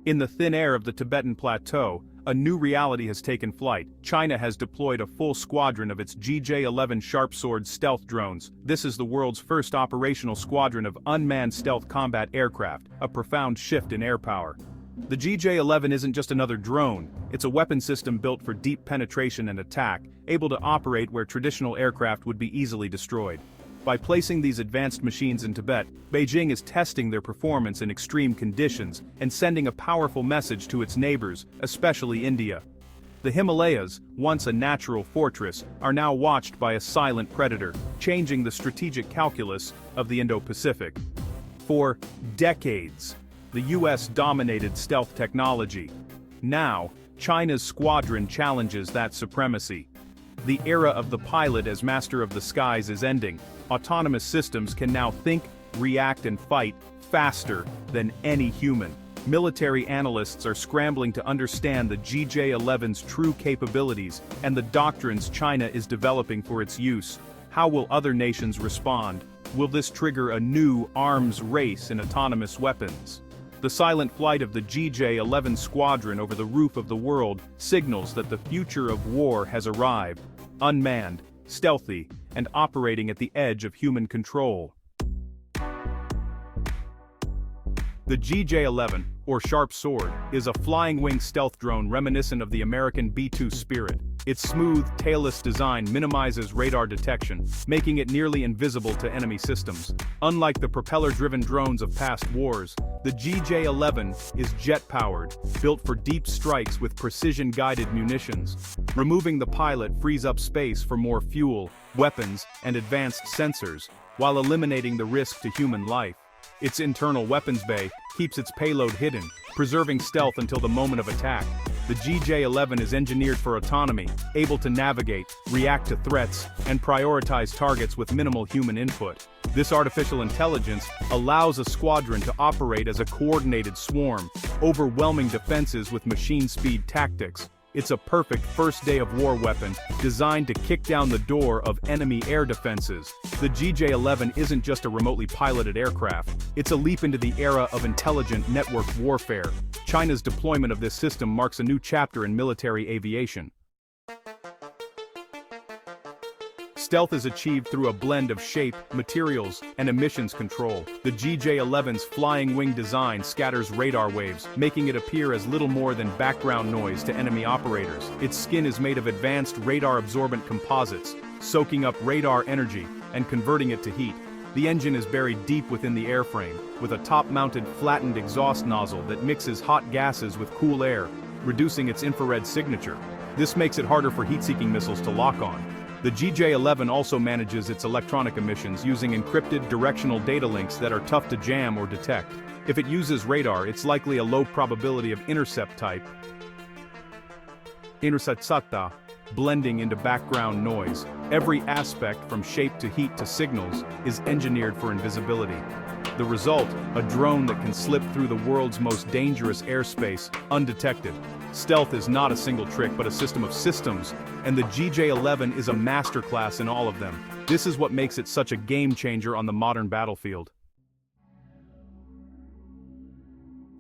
In the thin air of the Tibetan plateau, a new reality has taken flight. China has deployed a full squadron of its GJ-11 sharp-sword stealth drones. This is the world's first operational squadron of unmanned stealth combat aircraft, a profound shift in air power. The GJ-11 isn't just another drone, it's a weapon system built for deep penetration and attack, able to operate where traditional aircraft would be easily destroyed. By placing these advanced machines in Tibet, Beijing is testing their performance in extreme conditions and sending a powerful message to its neighbors, especially India. The Himalayas, once a natural fortress, are now watched by a silent predator, changing the strategic calculus of the Indo-Pacific. For decades, the US dominated stealth technology. Now, China's squadron challenges that supremacy. The era of the pilot as master of the skies is ending. Autonomous systems can now think, react and fight faster than any human. Military analysts are scrambling to understand the GJ-11's true capabilities and the doctrines China is developing for its use. How will other nations respond? Will this trigger a new arms race in autonomous weapons? The silent flight of the GJ-11 squadron over the roof of the world signals that the future of war has arrived, unmanned, stealthy, and operating at the edge of human control. The GJ-11, or Sharp Sword, is a flying-wing stealth drone reminiscent of the American B-2 Spirit. Its smooth, tailless design minimizes radar detection, making it nearly invisible to enemy systems. Unlike the propeller-driven drones of past wars, the GJ-11 is jet-powered, built for deep strikes with precision-guided munitions. Removing the pilot frees up space for more fuel, weapons, and advanced sensors, while eliminating the risk to human life. Its internal weapons bay keeps its payload hidden, preserving stealth until the moment of attack. The GJ-11 is engineered for autonomy, able to navigate, react to threats, and prioritize targets with minimal human input. This artificial intelligence allows a squadron to operate as a coordinated swarm, overwhelming defenses with machine-speed tactics. It's a perfect first-day-of-war weapon, designed to kick down the door of enemy air defenses. The GJ-11 isn't just a remotely piloted aircraft, it's a leap into the era of intelligent networked warfare. China's deployment of this system marks a new chapter in military aviation. Stealth is achieved through a blend of shape, materials, and emissions control. The GJ-11's flying wing design scatters radar waves, making it appear as little more than background noise to enemy operators. Its skin is made of advanced radar-absorbent composites, soaking up radar energy and converting it to heat. The engine is buried deep within the airframe, with a top-mounted flattened exhaust nozzle that mixes hot gases with cool air, reducing its infrared signature. This makes it harder for heat-seeking missiles to lock on. The GJ-11 also manages its electronic emissions using encrypted directional data links that are tough to jam or detect. If it uses radar, it's likely a low probability of intercept type, interceptsata, blending into background noise. Every aspect from shape to heat to signals is engineered for invisibility. The result, a drone that can slip through the world's most dangerous airspace, undetected. Stealth is not a single trick but a system of systems, and the GJ-11 is a masterclass in all of them. This is what makes it such a game-changer on the modern battlefield.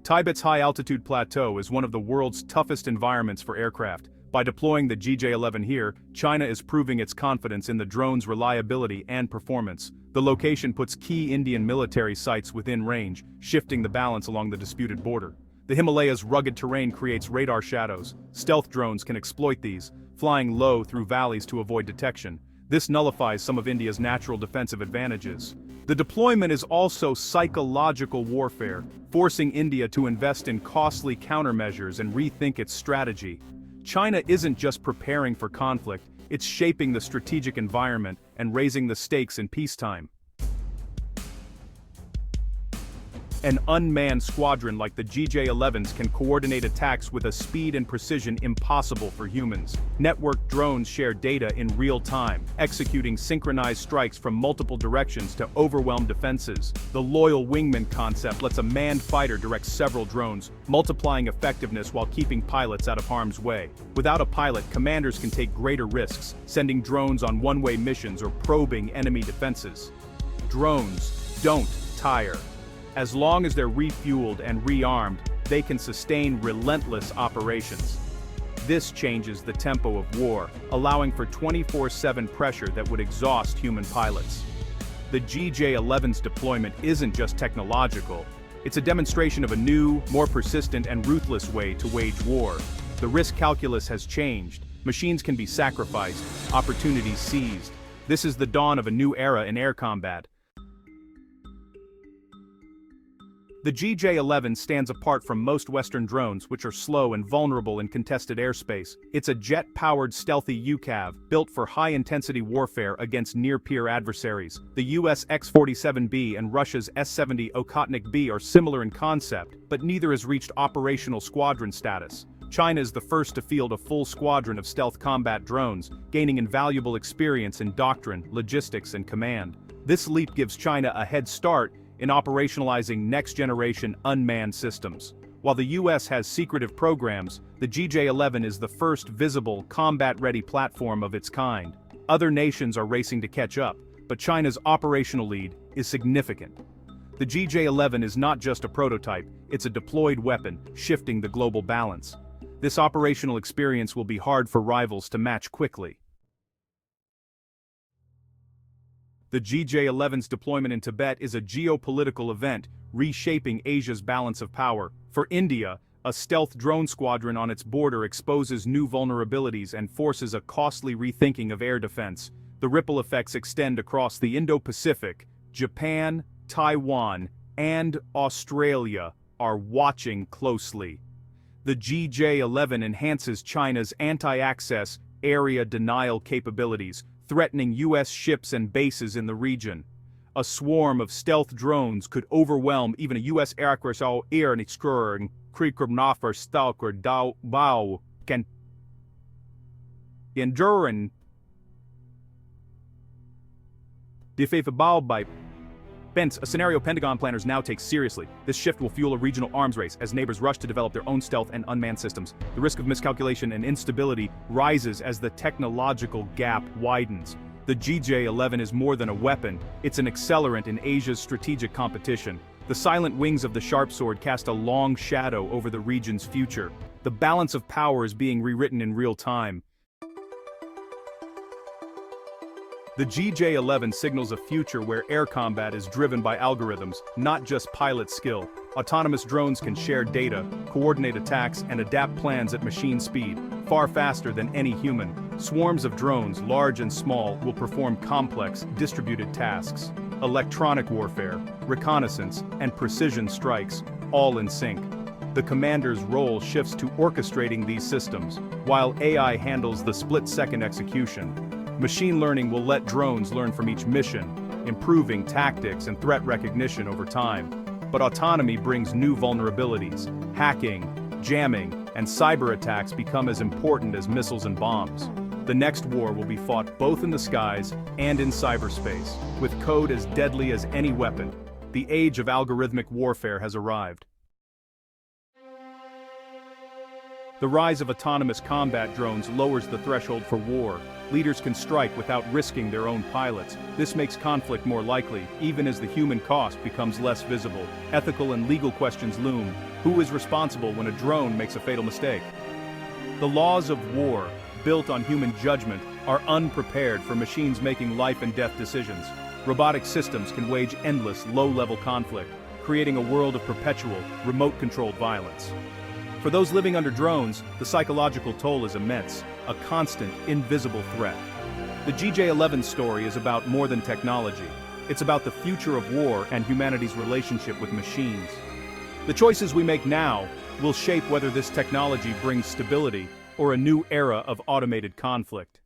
Tibet's high-altitude plateau is one of the world's toughest environments for aircraft. By deploying the GJ-11 here, China is proving its confidence in the drone's reliability and performance. The location puts key Indian military sites within range, shifting the balance along the disputed border. The Himalayas' rugged terrain creates radar shadows. Stealth drones can exploit these, flying low through valleys to avoid detection. This nullifies some of India's natural defensive advantages. The deployment is also psychological warfare, forcing India to invest in costly countermeasures and rethink its strategy. China isn't just preparing for conflict, it's shaping the strategic environment and raising the stakes in peacetime. An unmanned squadron like the GJ-11s can coordinate attacks with a speed and precision impossible for humans. Networked drones share data in real time, executing synchronized strikes from multiple directions to overwhelm defenses. The loyal wingman concept lets a manned fighter direct several drones, multiplying effectiveness while keeping pilots out of harm's way. Without a pilot, commanders can take greater risks, sending drones on one-way missions or probing enemy defenses. Drones don't tire. As long as they're refueled and rearmed, they can sustain relentless operations. This changes the tempo of war, allowing for 24/7 pressure that would exhaust human pilots. The GJ-11's deployment isn't just technological, it's a demonstration of a new, more persistent and ruthless way to wage war. The risk calculus has changed, machines can be sacrificed, opportunities seized. This is the dawn of a new era in air combat. The GJ-11 stands apart from most Western drones, which are slow and vulnerable in contested airspace. It's a jet-powered stealthy UCAV, built for high-intensity warfare against near-peer adversaries. The US X-47B and Russia's S-70 Okhotnik B are similar in concept, but neither has reached operational squadron status. China is the first to field a full squadron of stealth combat drones, gaining invaluable experience in doctrine, logistics, and command. This leap gives China a head start in operationalizing next-generation unmanned systems. While the US has secretive programs, the GJ-11 is the first visible, combat-ready platform of its kind. Other nations are racing to catch up, but China's operational lead is significant. The GJ-11 is not just a prototype, it's a deployed weapon, shifting the global balance. This operational experience will be hard for rivals to match quickly. The GJ-11's deployment in Tibet is a geopolitical event, reshaping Asia's balance of power. For India, a stealth drone squadron on its border exposes new vulnerabilities and forces a costly rethinking of air defense. The ripple effects extend across the Indo-Pacific. Japan, Taiwan, and Australia are watching closely. The GJ-11 enhances China's anti-access area denial capabilities, threatening US ships and bases in the region. A swarm of stealth drones could overwhelm even a US aircraft air and exkurring kriegkriegnafer stalker dao bao can enduren defeatable by Bence, a scenario Pentagon planners now take seriously. This shift will fuel a regional arms race as neighbors rush to develop their own stealth and unmanned systems. The risk of miscalculation and instability rises as the technological gap widens. The GJ-11 is more than a weapon, it's an accelerant in Asia's strategic competition. The silent wings of the sharp sword cast a long shadow over the region's future. The balance of power is being rewritten in real time. The GJ-11 signals a future where air combat is driven by algorithms, not just pilot skill. Autonomous drones can share data, coordinate attacks, and adapt plans at machine speed, far faster than any human. Swarms of drones, large and small, will perform complex, distributed tasks. Electronic warfare, reconnaissance, and precision strikes, all in sync. The commander's role shifts to orchestrating these systems, while AI handles the split-second execution. Machine learning will let drones learn from each mission, improving tactics and threat recognition over time. But autonomy brings new vulnerabilities. Hacking, jamming, and cyber attacks become as important as missiles and bombs. The next war will be fought both in the skies and in cyberspace, with code as deadly as any weapon. The age of algorithmic warfare has arrived. The rise of autonomous combat drones lowers the threshold for war. Leaders can strike without risking their own pilots. This makes conflict more likely, even as the human cost becomes less visible. Ethical and legal questions loom. Who is responsible when a drone makes a fatal mistake? The laws of war, built on human judgment, are unprepared for machines making life and death decisions. Robotic systems can wage endless, low-level conflict, creating a world of perpetual, remote-controlled violence. For those living under drones, the psychological toll is immense, a constant, invisible threat. The GJ-11 story is about more than technology. It's about the future of war and humanity's relationship with machines. The choices we make now will shape whether this technology brings stability or a new era of automated conflict.